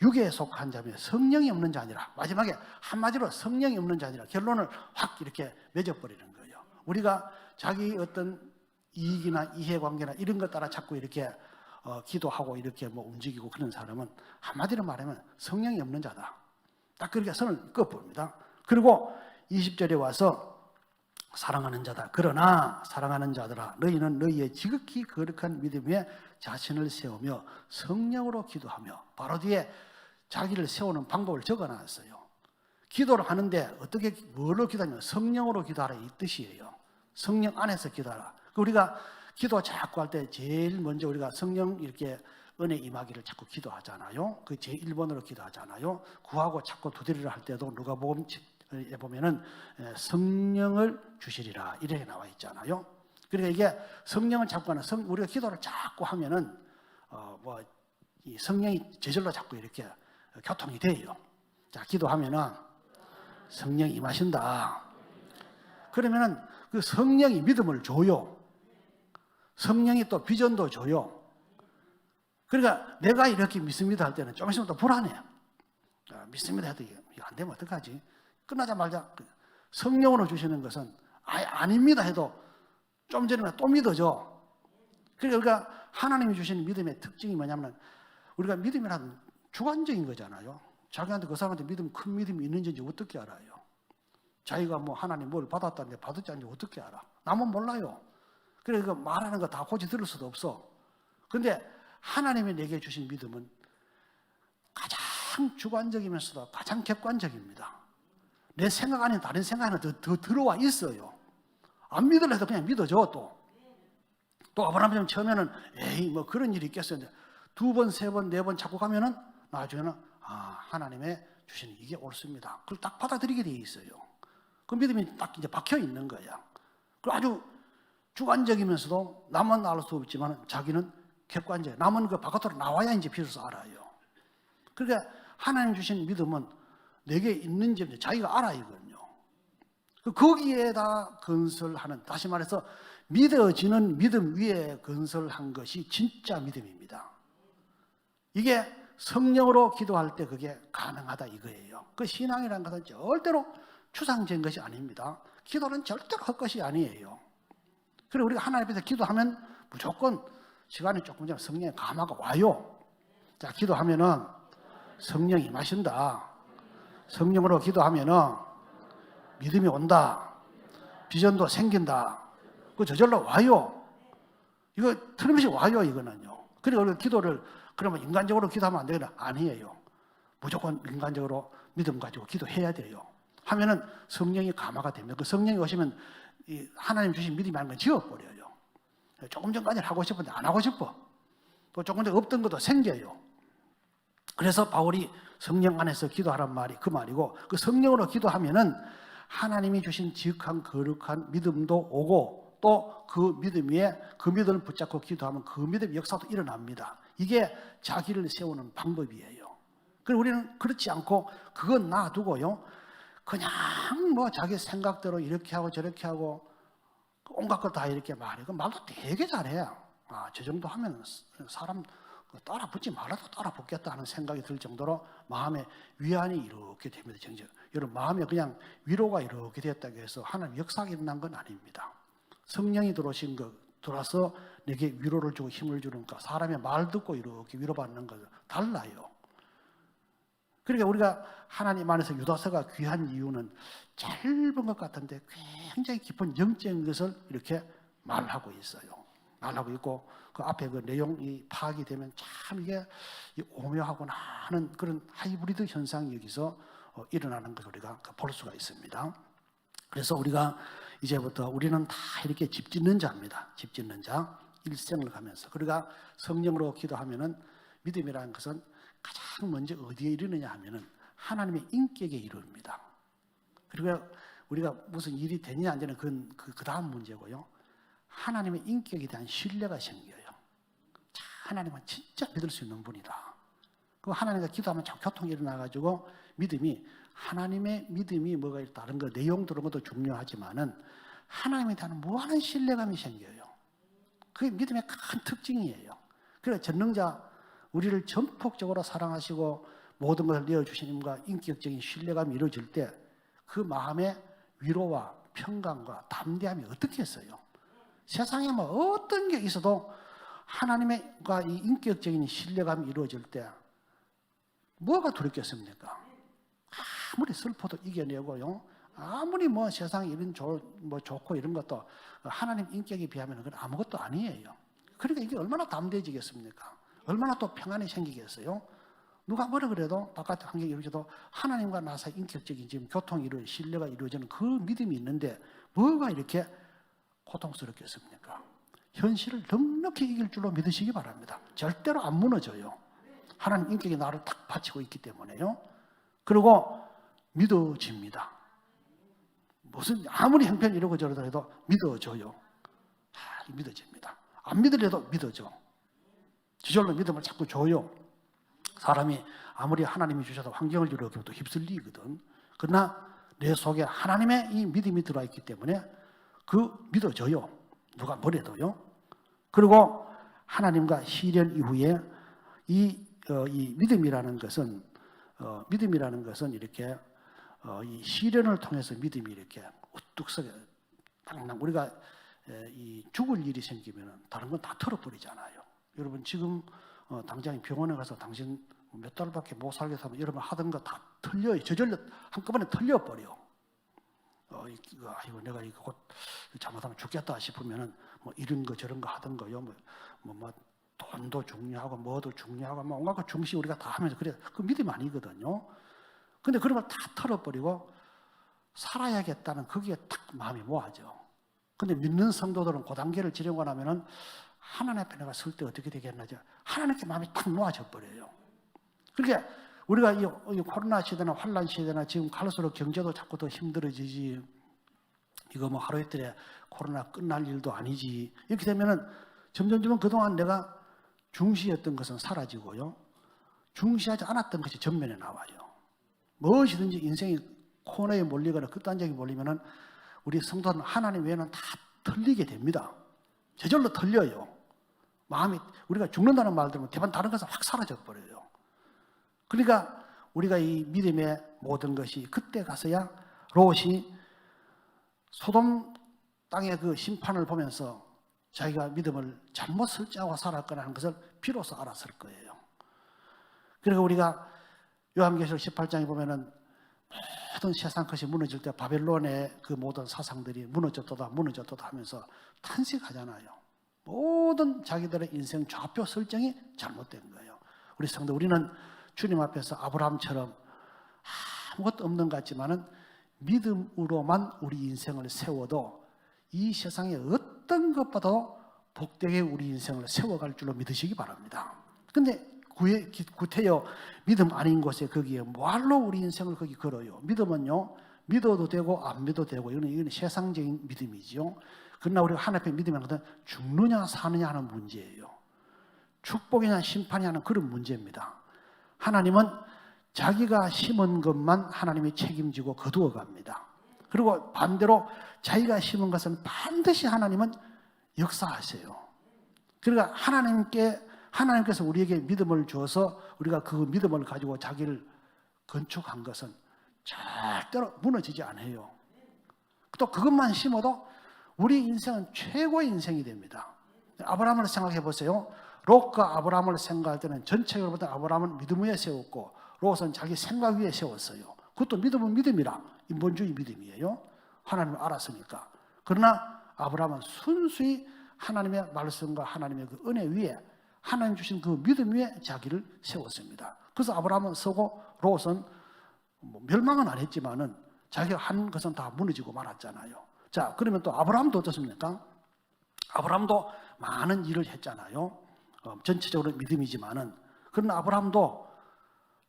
육에 속한 자며 성령이 없는 자 아니라 마지막에 한마디로 성령이 없는 자 아니라 결론을 확 이렇게 맺어버리는 거예요. 우리가 자기 어떤 이익이나 이해관계나 이런 것 따라 자꾸 이렇게 기도하고 이렇게 뭐 움직이고 그런 사람은 한마디로 말하면 성령이 없는 자다. 딱 그렇게 선을 그어봅니다. 그리고 20절에 와서 사랑하는 자다. 그러나 사랑하는 자들아 너희는 너희의 지극히 거룩한 믿음에 자신을 세우며 성령으로 기도하며 바로 뒤에 자기를 세우는 방법을 적어놨어요. 기도를 하는데 어떻게 뭘로 기도하냐면 성령으로 기도하라 이 뜻이에요. 성령 안에서 기도하라. 우리가 기도 자꾸 할 때 제일 먼저 우리가 성령 이렇게 은혜 임하기를 자꾸 기도하잖아요. 그 제1번으로 기도하잖아요. 구하고 자꾸 두드리려 할 때도 누가복음에 보면은 성령을 주시리라 이렇게 나와 있잖아요. 그러니까 이게 성령을 자꾸 하는 우리가 기도를 자꾸 하면은 이 성령이 저절로 자꾸 이렇게 교통이 돼요. 자, 기도하면은 성령이 임하신다. 그러면은 그 성령이 믿음을 줘요. 성령이 또 비전도 줘요. 그러니까 내가 이렇게 믿습니다 할 때는 좀 있으면 또 불안해. 믿습니다 해도 이거 안 되면 어떡하지? 끝나자마자 성령으로 주시는 것은 아닙니다 해도 좀 전이면 또 믿어져. 그러니까 하나님이 주시는 믿음의 특징이 뭐냐면 우리가 믿음이란 주관적인 거잖아요. 자기한테 그 사람한테 큰 믿음이 있는지 어떻게 알아요? 자기가 뭐 하나님 뭘 받았다는데 받았지 않는지 어떻게 알아? 남은 몰라요. 그러니까 말하는 거 다 고지 들을 수도 없어. 근데 하나님이 내게 주신 믿음은 가장 주관적이면서도 가장 객관적입니다. 내 생각 안에 다른 생각 안에 더 들어와 있어요. 안 믿으려 해도 그냥 믿어줘 또 아브라함처럼 처음에는 에이 뭐 그런 일이 있겠어요. 2번, 3번, 4번 자꾸 가면은 나중에는 하나님의 주시는 이게 옳습니다. 그걸 딱 받아들이게 돼 있어요. 그 믿음이 딱 이제 박혀 있는 거야. 그 아주 주관적이면서도 남은 알 수 없지만 자기는 객관적. 남은 그 바깥으로 나와야 이제 비로소 알아요. 그러니까 하나님 주신 믿음은 내게 있는지 없는지 자기가 알아야거든요. 거기에다 건설하는, 다시 말해서 믿어지는 믿음 위에 건설한 것이 진짜 믿음입니다. 이게 성령으로 기도할 때 그게 가능하다 이거예요. 그 신앙이라는 것은 절대로 추상적인 것이 아닙니다. 기도는 절대로 헛것이 아니에요. 그리고 우리가 하나님 앞에서 기도하면 무조건 시간이 조금 지나면 성령의 감화가 와요. 자, 기도하면은 성령이 임하신다. 성령으로 기도하면은 믿음이 온다. 비전도 생긴다. 그 저절로 와요. 이거 틀림없이 와요, 이거는요. 그리고 우리가 기도를 그러면 인간적으로 기도하면 안 되나? 아니에요. 무조건 인간적으로 믿음 가지고 기도해야 돼요. 하면은 성령이 감화가 됩니다. 그 성령이 오시면 이 하나님 주신 믿음이 아닌 건 지워버려요. 조금 전까지는 하고 싶은데 안 하고 싶어. 또 조금 전 없던 것도 생겨요. 그래서 바울이 성령 안에서 기도하란 말이 그 말이고, 그 성령으로 기도하면은 하나님이 주신 지극한 거룩한 믿음도 오고, 또 그 믿음 위에 그 믿음을 붙잡고 기도하면 그 믿음의 역사도 일어납니다. 이게 자기를 세우는 방법이에요. 그리고 우리는 그렇지 않고 그건 놔두고요, 그냥 뭐 자기 생각대로 이렇게 하고 저렇게 하고 온갖 걸 다 이렇게 말해. 그 말도 되게 잘해요. 저 정도 하면 사람 따라 붙지 말아도 따라 붙겠다 하는 생각이 들 정도로 마음에 위안이 이렇게 됩니다. 여러분, 마음에 그냥 위로가 이렇게 됐다고 해서 하나님 역사가 일어난 건 아닙니다. 성령이 들어오신 거, 들어와서 내게 위로를 주고 힘을 주는 거, 사람의 말 듣고 이렇게 위로받는 거 달라요. 그러니까 우리가 하나님 안에서 유다서가 귀한 이유는 짧은 것 같은데 굉장히 깊은 영적인 것을 이렇게 말하고 있어요. 말하고 있고, 그 앞에 그 내용이 파악이 되면 참 이게 오묘하구나 하는 그런 하이브리드 현상이 여기서 일어나는 것을 우리가 볼 수가 있습니다. 그래서 우리가 이제부터 우리는 다 이렇게 집 짓는 자입니다. 집 짓는 자, 일생을 가면서. 그러니까 성령으로 기도하면은 믿음이라는 것은 가장 먼저 어디에 이르느냐 하면은 하나님의 인격에 이릅니다. 그리고 우리가 무슨 일이 되느냐 안 되느냐 그건 그 다음 문제고요. 하나님의 인격에 대한 신뢰가 생겨요. 자, 하나님은 진짜 믿을 수 있는 분이다. 그 하나님과 기도하면 참 교통이 일어나가지고 믿음이, 하나님의 믿음이 뭐가 다른 거 내용 들은 것도 중요하지만은 하나님에 대한 무한한 신뢰감이 생겨요. 그게 믿음의 큰 특징이에요. 그래서 전능자, 우리를 전폭적으로 사랑하시고 모든 것을 내어주신 님과 인격적인 신뢰감이 이루어질 때 그 마음의 위로와 평강과 담대함이 어떻게 했어요? 세상에 뭐 어떤 게 있어도 하나님과 이 인격적인 신뢰감이 이루어질 때 뭐가 두렵겠습니까? 아무리 슬퍼도 이겨내고요, 아무리 뭐 세상에 이런 좋고 이런 것도 하나님 인격에 비하면 그건 아무것도 아니에요. 그러니까 이게 얼마나 담대해지겠습니까? 얼마나 또 평안이 생기겠어요? 누가 뭐라 그래도 바깥 환경이 이루어져도 하나님과 나 사이 인격적인 지금 교통이 이루어지는, 신뢰가 이루어지는 그 믿음이 있는데 뭐가 이렇게 고통스럽겠습니까? 현실을 넉넉히 이길 줄로 믿으시기 바랍니다. 절대로 안 무너져요. 하나님 인격이 나를 딱 바치고 있기 때문에요. 그리고 믿어집니다. 무슨 아무리 형편이 이러고 저러다 해도 믿어져요. 믿어집니다. 안 믿으려도 믿어져. 저절로 믿음을 자꾸 줘요. 사람이 아무리 하나님이 주셔서 환경을 이렇게 해도 휩쓸리거든. 그러나 내 속에 하나님의 이 믿음이 들어와 있기 때문에 그 믿어져요. 누가 뭐래도요. 그리고 하나님과 시련 이후에 이 믿음이라는 것은 이렇게 이 시련을 통해서 믿음이 이렇게 우뚝 서게, 우리가 이 죽을 일이 생기면 다른 건 다 털어버리잖아요. 여러분 지금 당장 병원에 가서 당신 몇 달밖에 못 살겠어 하면 여러분 하던 거 다 틀려요. 저절로 한꺼번에 틀려버려. 아이고 내가 이거 곧 잘못하면 죽겠다 싶으면은 뭐 이런 거 저런 거 하던 거요. 뭐 돈도 중요하고 뭐도 중요하고 뭐 온갖 거 중시 우리가 다 하면서 그래. 그 믿음이 아니거든요. 근데 그런 걸 다 털어버리고 살아야겠다는 거기에 딱 마음이 모아져. 근데 믿는 성도들은 그 단계를 지르고 나면은 하나님 앞에 내가 설 때 어떻게 되겠나, 하나님께 마음이 딱 놓아져 버려요. 그러니까 우리가 이 코로나 시대나 환란 시대나 지금 갈수록 경제도 자꾸 더 힘들어지지, 이거 뭐 하루 이틀에 코로나 끝날 일도 아니지, 이렇게 되면은 점점 그동안 내가 중시했던 것은 사라지고요, 중시하지 않았던 것이 전면에 나와요. 무엇이든지 인생이 코너에 몰리거나 극단적인 몰리면은 우리 성도는 하나님 외에는 다 틀리게 됩니다. 저절로 틀려요. 마음이, 우리가 죽는다는 말 들으면 대부분 다른 것은 확 사라져 버려요. 그러니까 우리가 이 믿음의 모든 것이 그때 가서야 롯이 소돔 땅의 그 심판을 보면서 자기가 믿음을 잘못 설정하고 살았거나 하는 것을 비로소 알았을 거예요. 그리고 우리가 요한계시록 18장에 보면은 모든 세상 것이 무너질 때 바벨론의 그 모든 사상들이 무너졌다 하면서 탄식하잖아요. 모든 자기들의 인생 좌표 설정이 잘못된 거예요. 우리 성도, 우리는 주님 앞에서 아브라함처럼 아무것도 없는 것 같지만은 믿음으로만 우리 인생을 세워도 이 세상의 어떤 것보다도 복되게 우리 인생을 세워갈 줄로 믿으시기 바랍니다. 근데 구태여 믿음 아닌 곳에 거기에 뭐할로 우리 인생을 거기 걸어요. 믿음은요, 믿어도 되고 안 믿어도 되고 이건 세상적인 믿음이죠. 그러나 우리가 하나님 앞에 믿음이라는 것은 죽느냐 사느냐 하는 문제예요. 축복이냐 심판이냐 하는 그런 문제입니다. 하나님은 자기가 심은 것만 하나님이 책임지고 거두어 갑니다. 그리고 반대로 자기가 심은 것은 반드시 하나님은 역사하세요. 그러니까 하나님께서 우리에게 믿음을 주어서 우리가 그 믿음을 가지고 자기를 건축한 것은 절대로 무너지지 않아요. 또 그것만 심어도 우리 인생은 최고의 인생이 됩니다. 아브라함을 생각해 보세요. 롯과 아브라함을 생각할 때는 전체적으로 보다 아브라함은 믿음 위에 세웠고 롯은 자기 생각 위에 세웠어요. 그것도 믿음은 믿음이라 인본주의 믿음이에요. 하나님을 알았으니까. 그러나 아브라함은 순수히 하나님의 말씀과 하나님의 그 은혜 위에 하나님 주신 그 믿음 위에 자기를 세웠습니다. 그래서 아브라함은 서고 롯은 멸망은 안 했지만은 자기가 한 것은 다 무너지고 말았잖아요. 자, 그러면 또 아브라함도 어떻습니까? 아브라함도 많은 일을 했잖아요. 전체적으로 믿음이지만은 그러나 아브라함도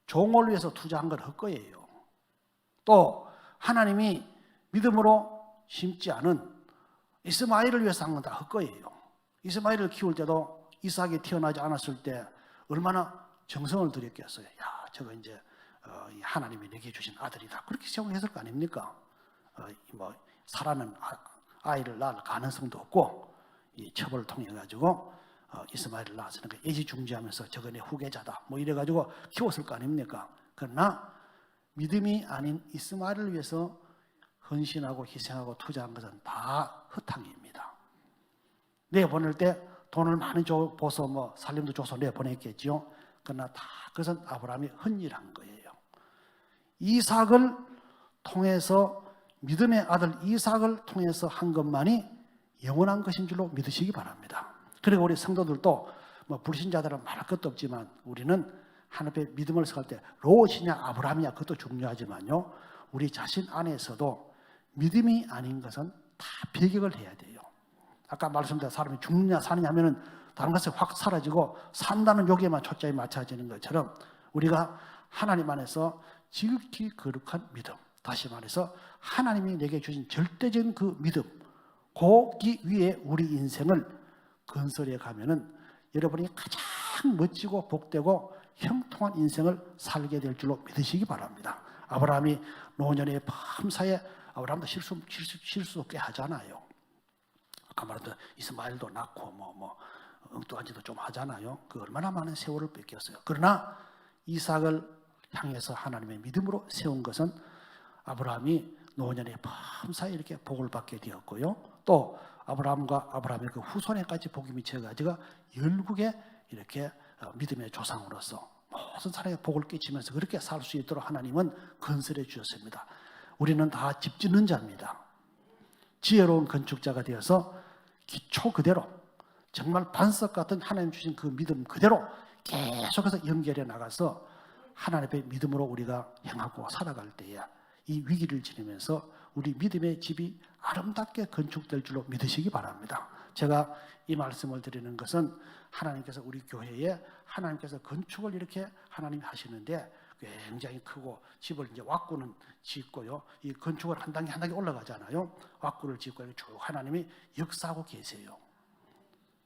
종을 위해서 투자한 건 헛거예요. 또 하나님이 믿음으로 심지 않은 이스마엘을 위해서 한 건 다 헛거예요. 이스마엘을 키울 때도 이삭이 태어나지 않았을 때 얼마나 정성을 들였겠어요. 야, 저거 이제 하나님이 내게 주신 아들이다. 그렇게 생각했을 거 아닙니까? 사라는 아이를 낳을 가능성도 없고 이 첩을 통해 가지고 이스마엘을 낳았으니까 애지중지하면서 저거 내 후계자다. 이래 가지고 키웠을 거 아닙니까? 그러나 믿음이 아닌 이스마엘을 위해서 헌신하고 희생하고 투자한 것은 다 헛탕입니다. 내보낼 때 돈을 많이 줘서 살림도 줘서 내보냈겠죠. 그러나 다 그것은 아브라함이 헌일한 거예요. 이삭을 통해서 믿음의 아들 이삭을 통해서 한 것만이 영원한 것인 줄로 믿으시기 바랍니다. 그리고 우리 성도들도 불신자들은 말할 것도 없지만 우리는 하나님 앞에 믿음을 생각할 때 롯이냐 아브라함이냐 그것도 중요하지만요. 우리 자신 안에서도 믿음이 아닌 것은 다 배격을 해야 돼요. 아까 말씀드린 사람이 죽느냐 사느냐 하면은 다른 것이 확 사라지고 산다는 여기에만 초점이 맞춰지는 것처럼 우리가 하나님 안에서 지극히 거룩한 믿음, 다시 말해서 하나님이 내게 주신 절대적인 그 믿음, 거기 위에 우리 인생을 건설해 가면은 여러분이 가장 멋지고 복되고 형통한 인생을 살게 될 줄로 믿으시기 바랍니다. 아브라함이 노년의 밤사이에 아브라함도 실수도 꽤 하잖아요. 아까 말했던 이스마엘도 낳고 엉뚱한 짓도 좀 하잖아요. 그 얼마나 많은 세월을 뺏겼어요. 그러나 이삭을 향해서 하나님의 믿음으로 세운 것은 아브라함이 노년의 밤사이에 이렇게 복을 받게 되었고요. 또 아브라함과 아브라함의 그 후손에까지 복이 미쳐가지고 열국에 이렇게 믿음의 조상으로서 모든 사람에게 복을 끼치면서 그렇게 살 수 있도록 하나님은 건설해 주셨습니다. 우리는 다 집 짓는 자입니다. 지혜로운 건축자가 되어서 기초 그대로 정말 반석 같은 하나님 주신 그 믿음 그대로 계속해서 연결해 나가서 하나님의 믿음으로 우리가 행하고 살아갈 때에 이 위기를 지내면서 우리 믿음의 집이 아름답게 건축될 줄로 믿으시기 바랍니다. 제가 이 말씀을 드리는 것은 하나님께서 우리 교회에 하나님께서 건축을 이렇게 하나님이 하시는데 굉장히 크고 집을 이제 왁구는 짓고요. 이 건축을 한 단계 한 단계 올라가잖아요. 왁구를 짓고 쭉 하나님이 역사하고 계세요.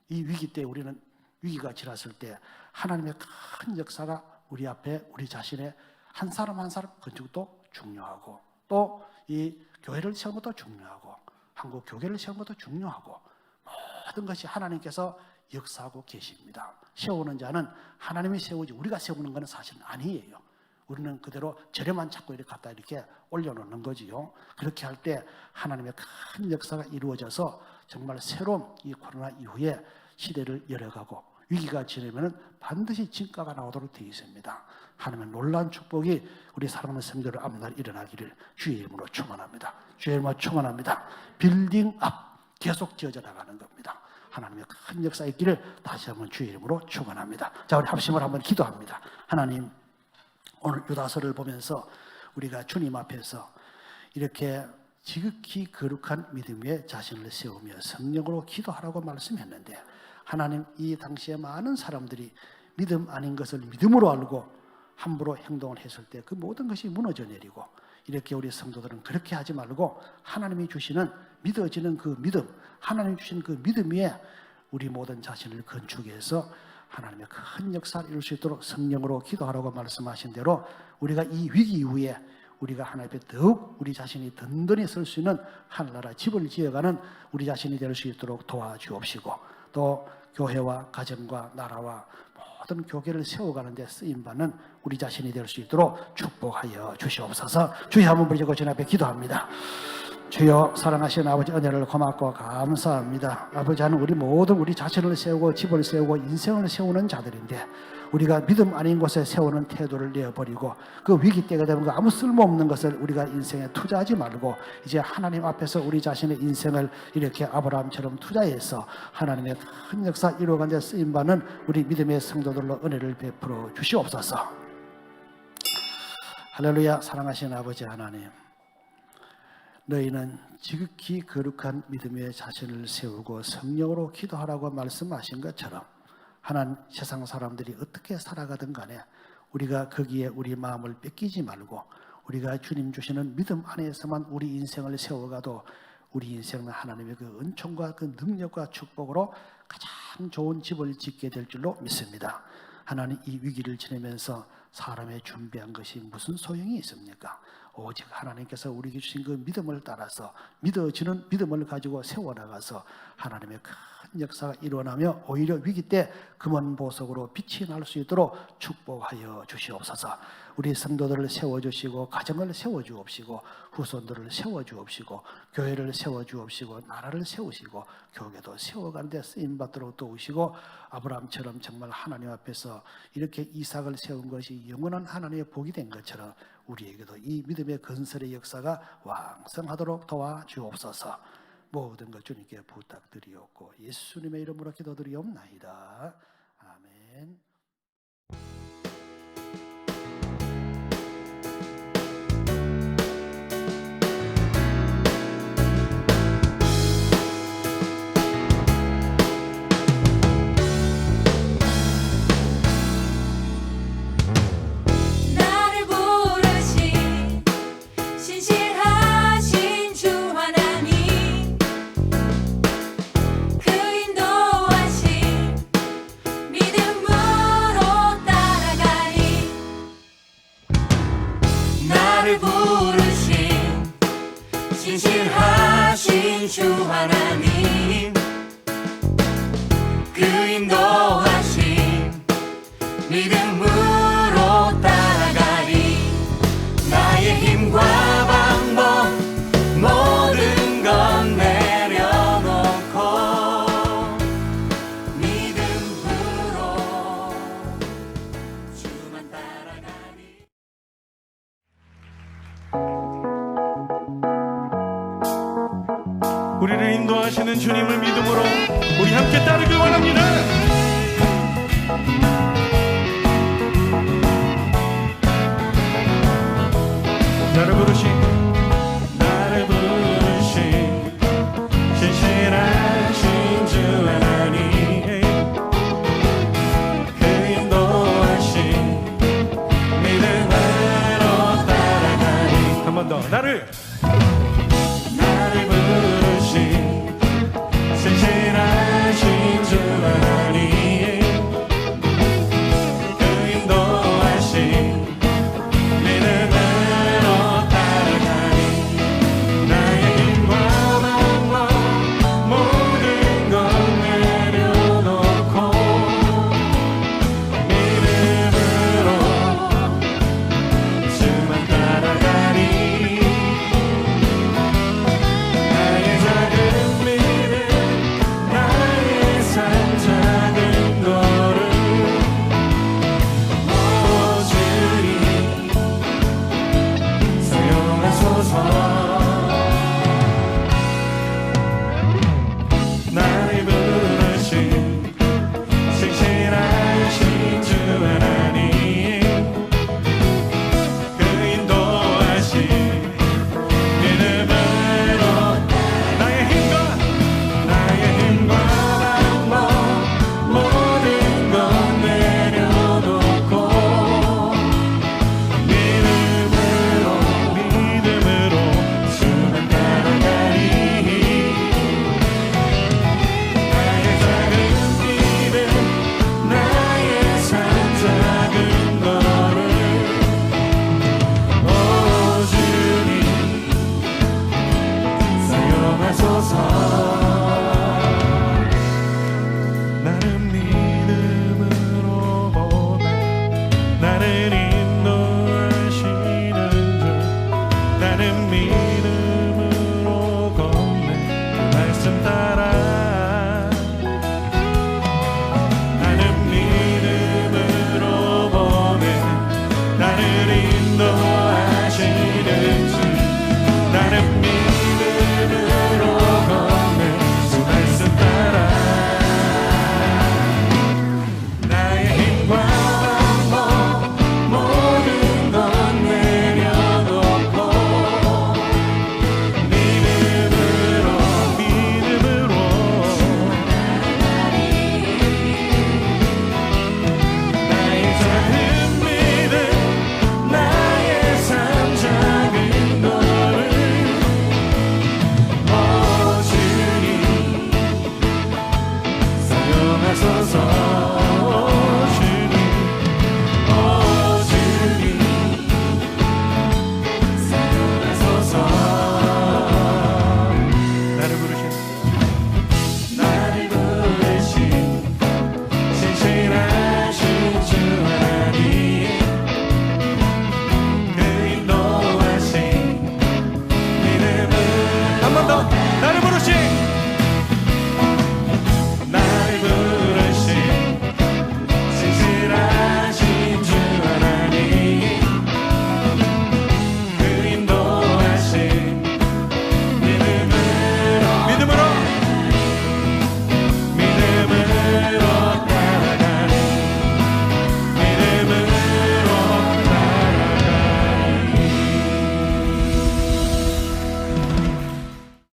이 위기 때 우리는 위기가 지났을 때 하나님의 큰 역사가 우리 앞에 우리 자신의 한 사람 한 사람 건축도 중요하고 또 이 교회를 세우는 것도 중요하고 한국 교회를 세우는 것도 중요하고 모든 것이 하나님께서 역사하고 계십니다. 세우는 자는 하나님이 세우지 우리가 세우는 것은 사실은 아니에요. 우리는 그대로 재료만 찾고 이렇게 갖다 이렇게 올려놓는 거지요. 그렇게 할 때 하나님의 큰 역사가 이루어져서 정말 새로운 이 코로나 이후에 시대를 열어가고 위기가 지나면 반드시 진가가 나오도록 되어 있습니다. 하나님의 놀라운 축복이 우리 사랑하는 성도들 앞날 일어나기를 주의 이름으로 축원합니다. 주의 이름으로 축원합니다. 빌딩 앞 계속 지어져 나가는 겁니다. 하나님의 큰 역사 있기를 다시 한번 주의 이름으로 축원합니다. 자, 우리 합심을 한번 기도합니다. 하나님, 오늘 유다서를 보면서 우리가 주님 앞에서 이렇게 지극히 거룩한 믿음 위에 자신을 세우며 성령으로 기도하라고 말씀했는데 하나님, 이 당시에 많은 사람들이 믿음 아닌 것을 믿음으로 알고 함부로 행동을 했을 때 그 모든 것이 무너져 내리고, 이렇게 우리 성도들은 그렇게 하지 말고 하나님이 주시는 믿어지는 그 믿음, 하나님이 주신 그 믿음 위에 우리 모든 자신을 건축해서 하나님의 큰 역사를 이룰 수 있도록 성령으로 기도하라고 말씀하신 대로 우리가 이 위기 이후에 우리가 하나님 앞에 더욱 우리 자신이 든든히 설 수 있는 하늘나라 집을 지어가는 우리 자신이 될 수 있도록 도와주옵시고, 또 교회와 가정과 나라와 모든 교계를 세워가는 데 쓰임받는 우리 자신이 될 수 있도록 축복하여 주시옵소서. 주여 한번 부르시고 주님 앞에 기도합니다. 주여, 사랑하시는 아버지, 은혜를 고맙고 감사합니다. 아버지, 하는 우리 모두 우리 자신을 세우고 집을 세우고 인생을 세우는 자들인데, 우리가 믿음 아닌 곳에 세우는 태도를 내어버리고 그 위기 때가 되면 그 아무 쓸모없는 것을 우리가 인생에 투자하지 말고 이제 하나님 앞에서 우리 자신의 인생을 이렇게 아브라함처럼 투자해서 하나님의 큰 역사 이루어가는 데 쓰임받는 우리 믿음의 성도들로 은혜를 베풀어 주시옵소서. 할렐루야. 사랑하시는 아버지 하나님, 너희는 지극히 거룩한 믿음의 자신을 세우고 성령으로 기도하라고 말씀하신 것처럼 하나님, 세상 사람들이 어떻게 살아가든 간에 우리가 거기에 우리 마음을 뺏기지 말고 우리가 주님 주시는 믿음 안에서만 우리 인생을 세워가도 우리 인생은 하나님의 그 은총과 그 능력과 축복으로 가장 좋은 집을 짓게 될 줄로 믿습니다. 하나님, 이 위기를 지내면서 사람의 준비한 것이 무슨 소용이 있습니까? 오직 하나님께서 우리에게 주신 그 믿음을 따라서 믿어지는 믿음을 가지고 세워나가서 하나님의 큰 역사가 일어나며 오히려 위기 때 금은 보석으로 빛이 날 수 있도록 축복하여 주시옵소서. 우리 성도들을 세워주시고 가정을 세워주옵시고 후손들을 세워주옵시고 교회를 세워주옵시고 나라를 세우시고 교회도 세워가는 데 쓰임받도록 도우시고, 아브라함처럼 정말 하나님 앞에서 이렇게 이삭을 세운 것이 영원한 하나님의 복이 된 것처럼 우리에게도 이 믿음의 건설의 역사가 왕성하도록 도와주옵소서. 모든 것 주님께 부탁드리옵고 예수님의 이름으로 기도드리옵나이다. 아멘. 신실하신 주 하나님, 그 인도하심 믿음으로 따라가리. 나의 힘과 방법 모든 건 내려놓고 믿음으로 주만 따라가리. 우리를 인도하시는 주님을 믿음으로 우리 함께 따르길 원합니다. 나를 부르시